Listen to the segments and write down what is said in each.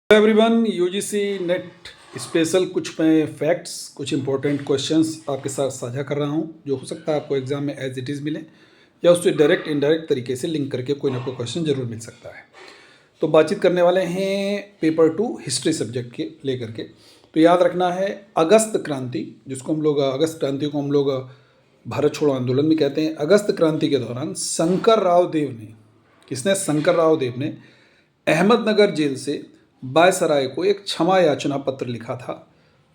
Everyone, UGC net special कुछ मैं facts, कुछ इंपॉर्टेंट क्वेश्चंस आपके साथ साझा कर रहा हूं, जो हो सकता है आपको एग्जाम में एज इट इज़ मिले या उससे डायरेक्ट इनडायरेक्ट तरीके से लिंक करके कोई ना कोई क्वेश्चन जरूर मिल सकता है। तो बातचीत करने वाले हैं पेपर 2 हिस्ट्री सब्जेक्ट के लेकर के। तो याद रखना है, अगस्त क्रांति, जिसको हम लोग अगस्त क्रांति को हम लोग भारत छोड़ो आंदोलन भी कहते हैं। अगस्त क्रांति के दौरान शंकर राव देव ने, किसने? शंकर राव देव ने अहमदनगर जेल से वायसराय को एक क्षमा याचना पत्र लिखा था।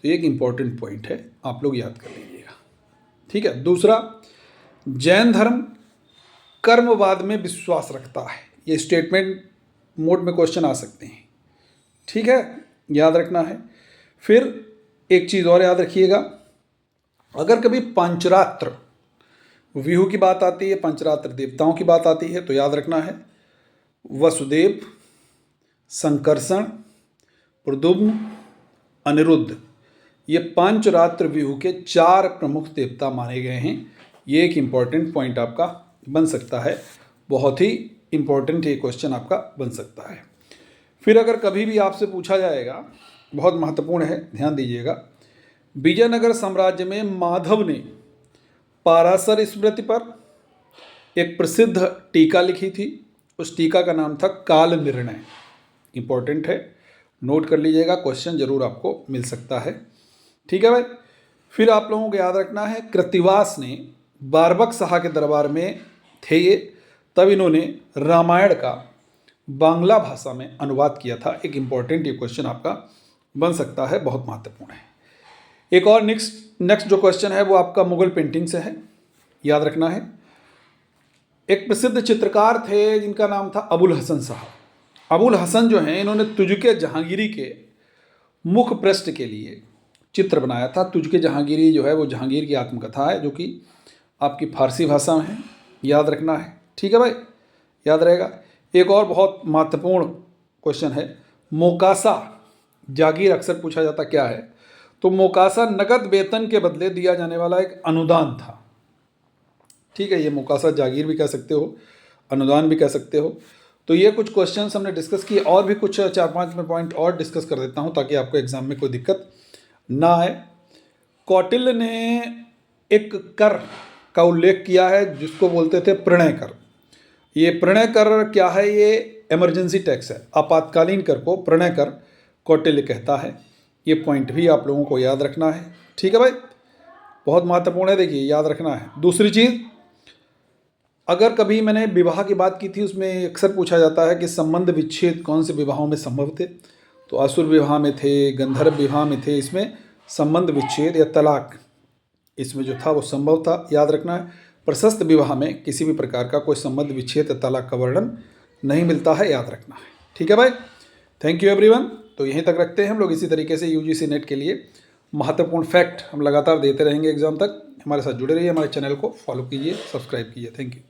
तो ये एक इंपॉर्टेंट पॉइंट है, आप लोग याद कर लीजिएगा। ठीक है। दूसरा, जैन धर्म कर्मवाद में विश्वास रखता है। ये स्टेटमेंट मोड में क्वेश्चन आ सकते हैं। ठीक है, याद रखना है। फिर एक चीज़ और याद रखिएगा, अगर कभी पंचरात्र व्यूह की बात आती है, पंचरात्र देवताओं की बात आती है, तो याद रखना है वसुदेव, संकर्षण, प्रद्युम्न, अनिरुद्ध, ये पंचरात्र व्यूह के 4 प्रमुख देवता माने गए हैं। ये एक इम्पॉर्टेंट पॉइंट आपका बन सकता है, बहुत ही इम्पॉर्टेंट ये क्वेश्चन आपका बन सकता है। फिर अगर कभी भी आपसे पूछा जाएगा, बहुत महत्वपूर्ण है, ध्यान दीजिएगा, विजयनगर साम्राज्य में माधव ने पाराशर स्मृति पर एक प्रसिद्ध टीका लिखी थी। उस टीका का नाम था काल निर्णय। इंपॉर्टेंट है, नोट कर लीजिएगा, क्वेश्चन जरूर आपको मिल सकता है। ठीक है भाई। फिर आप लोगों को याद रखना है, कृत्तिवास ने बारबक शाह के दरबार में थे ये, तब इन्होंने रामायण का बांग्ला भाषा में अनुवाद किया था। एक इम्पॉर्टेंट ये क्वेश्चन आपका बन सकता है, बहुत महत्वपूर्ण है। एक और नेक्स्ट जो क्वेश्चन है वो आपका मुगल पेंटिंग से है, याद रखना है। एक प्रसिद्ध चित्रकार थे जिनका नाम था अबुल हसन साहब। अबुल हसन जो हैं, इन्होंने तुझके जहांगीरी के मुख पृष्ठ के लिए चित्र बनाया था। तुझके जहांगीरी जो है वो जहांगीर की आत्मकथा है, जो कि आपकी फारसी भाषा में है, याद रखना है। ठीक है भाई, याद रहेगा। एक और बहुत महत्वपूर्ण क्वेश्चन है, मोकासा जागीर अक्सर पूछा जाता क्या है? तो मोकासा नगद वेतन के बदले दिया जाने वाला एक अनुदान था। ठीक है, ये मोकासा जागीर भी कह सकते हो, अनुदान भी कह सकते हो। तो ये कुछ क्वेश्चंस हमने डिस्कस किए, और भी कुछ 4-5 में पॉइंट और डिस्कस कर देता हूँ ताकि आपको एग्जाम में कोई दिक्कत ना आए। कौटिल्य ने एक कर का उल्लेख किया है जिसको बोलते थे प्रणय कर। ये प्रणय कर क्या है? ये इमरजेंसी टैक्स है, आपातकालीन कर को प्रणय कर कौटिल्य कहता है। ये पॉइंट भी आप लोगों को याद रखना है। ठीक है भाई, बहुत महत्वपूर्ण है, देखिए याद रखना है। दूसरी चीज़, अगर कभी मैंने विवाह की बात की थी, उसमें अक्सर पूछा जाता है कि संबंध विच्छेद कौन से विवाहों में संभव थे? तो असुर विवाह में थे, गंधर्व विवाह में थे। इसमें संबंध विच्छेद या तलाक इसमें जो था वो संभव था, याद रखना है। प्रशस्त विवाह में किसी भी प्रकार का कोई संबंध विच्छेद या तलाक का वर्णन नहीं मिलता है, याद रखना है। ठीक है भाई, थैंक यू एवरीवन। तो यहीं तक रखते हैं हम लोग। इसी तरीके से यूजीसी नेट के लिए महत्वपूर्ण फैक्ट हम लगातार देते रहेंगे एग्जाम तक। हमारे साथ जुड़े रहिए, हमारे चैनल को फॉलो कीजिए, सब्सक्राइब कीजिए। Thank you.